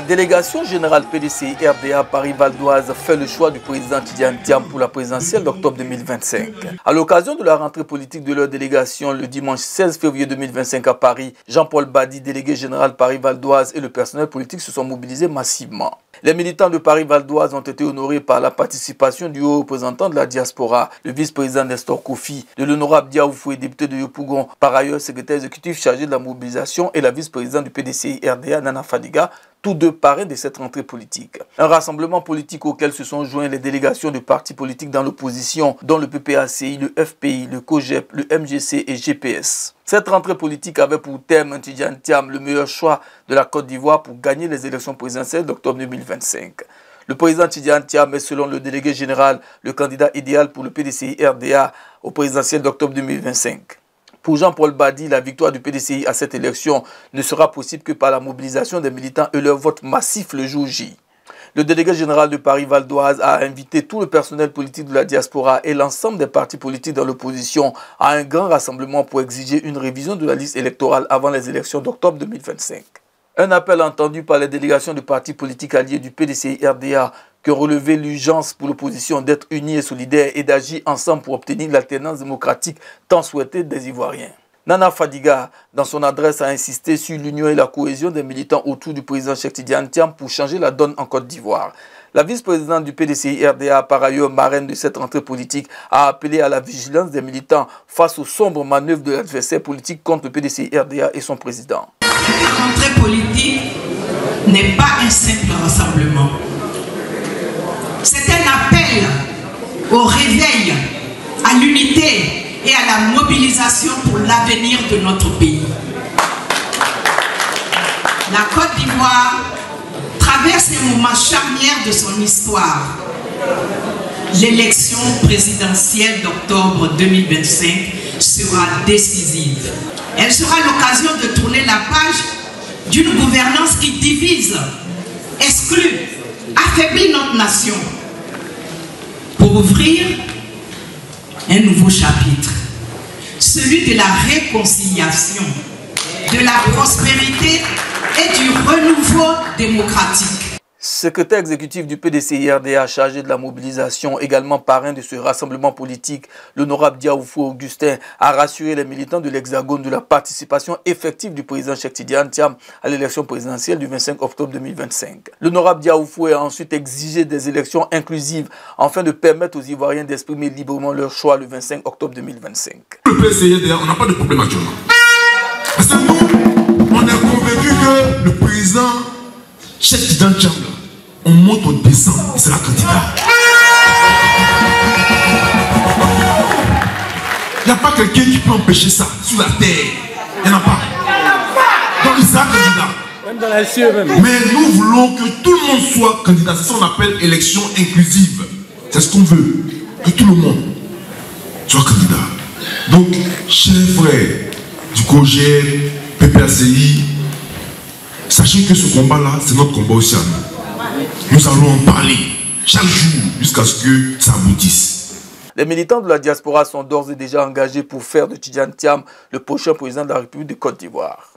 délégation générale PDCI-RDA Paris-Val d'Oise fait le choix du président Tidjane Thiam pour la présidentielle d'octobre 2025. À l'occasion de la rentrée politique de leur délégation le dimanche 16 février 2025 à Paris, Jean-Paul Badi, délégué général Paris-Val d'Oise, et le personnel politique se sont mobilisés massivement. Les militants de Paris-Val d'Oise ont été honorés par la participation du haut représentant de la diaspora, le vice-président Nestor Kofi, de l'honorable Diaoufoué, député de Yopougon, par ailleurs secrétaire exécutif chargé de la mobilisation, et la vice-présidente du PDCI-RDA, Nana Fadiga, tous deux parrains de cette rentrée politique. Un rassemblement politique auquel se sont joints les délégations de partis politiques dans l'opposition, dont le PPACI, le FPI, le COGEP, le MGC et GPS. Cette rentrée politique avait pour thème Tidjane Thiam, le meilleur choix de la Côte d'Ivoire pour gagner les élections présidentielles d'octobre 2025. Le président Tidjane Thiam est, selon le délégué général, le candidat idéal pour le PDCI-RDA au présidentiel d'octobre 2025. Pour Jean-Paul Badi, la victoire du PDCI à cette élection ne sera possible que par la mobilisation des militants et leur vote massif le jour J. Le délégué général de Paris-Val d'Oise a invité tout le personnel politique de la diaspora et l'ensemble des partis politiques dans l'opposition à un grand rassemblement pour exiger une révision de la liste électorale avant les élections d'octobre 2025. Un appel entendu par les délégations de partis politiques alliés du PDCI-RDA qui ont relevé l'urgence pour l'opposition d'être unie et solidaire et d'agir ensemble pour obtenir l'alternance démocratique tant souhaitée des Ivoiriens. Nana Fadiga, dans son adresse, a insisté sur l'union et la cohésion des militants autour du président Cheikh Tidjane Thiam pour changer la donne en Côte d'Ivoire. La vice-présidente du PDCI-RDA, par ailleurs marraine de cette rentrée politique, a appelé à la vigilance des militants face aux sombres manœuvres de l'adversaire politique contre le PDCI-RDA et son président. Cette rentrée politique n'est pas un simple rassemblement. C'est un appel au réveil, à l'unité et à la mobilisation pour l'avenir de notre pays. La Côte d'Ivoire traverse un moment charnière de son histoire. L'élection présidentielle d'octobre 2025 sera décisive. Elle sera l'occasion de tourner la page d'une gouvernance qui divise, exclut, affaiblit notre nation pour ouvrir un nouveau chapitre, celui de la réconciliation, de la prospérité et du renouveau démocratique. Secrétaire exécutif du PDCI-RDA chargé de la mobilisation, également parrain de ce rassemblement politique, l'honorable Diaoufoué Augustin a rassuré les militants de l'Hexagone de la participation effective du président Cheikh Tidjane Thiam à l'élection présidentielle du 25 octobre 2025. L'honorable Diaoufoué a ensuite exigé des élections inclusives afin de permettre aux Ivoiriens d'exprimer librement leur choix le 25 octobre 2025. Le PDCI-RDA, on n'a pas de problème actuellement. Parce que nous, on est convaincus que le président Cheikh Tidjane Thiam, on monte, on descend, et c'est la candidat. Il n'y a pas quelqu'un qui peut empêcher ça sur la terre. Il n'y en a pas. Donc il sera candidat. Même dans les cieux même. Mais nous voulons que tout le monde soit candidat. C'est ce qu'on appelle élection inclusive. C'est ce qu'on veut. Que tout le monde soit candidat. Donc, chers frères du COGEP, PPACI, sachez que ce combat-là, c'est notre combat aussi à nous. Nous allons en parler chaque jour jusqu'à ce que ça aboutisse. Les militants de la diaspora sont d'ores et déjà engagés pour faire de Tidjane Thiam le prochain président de la République de Côte d'Ivoire.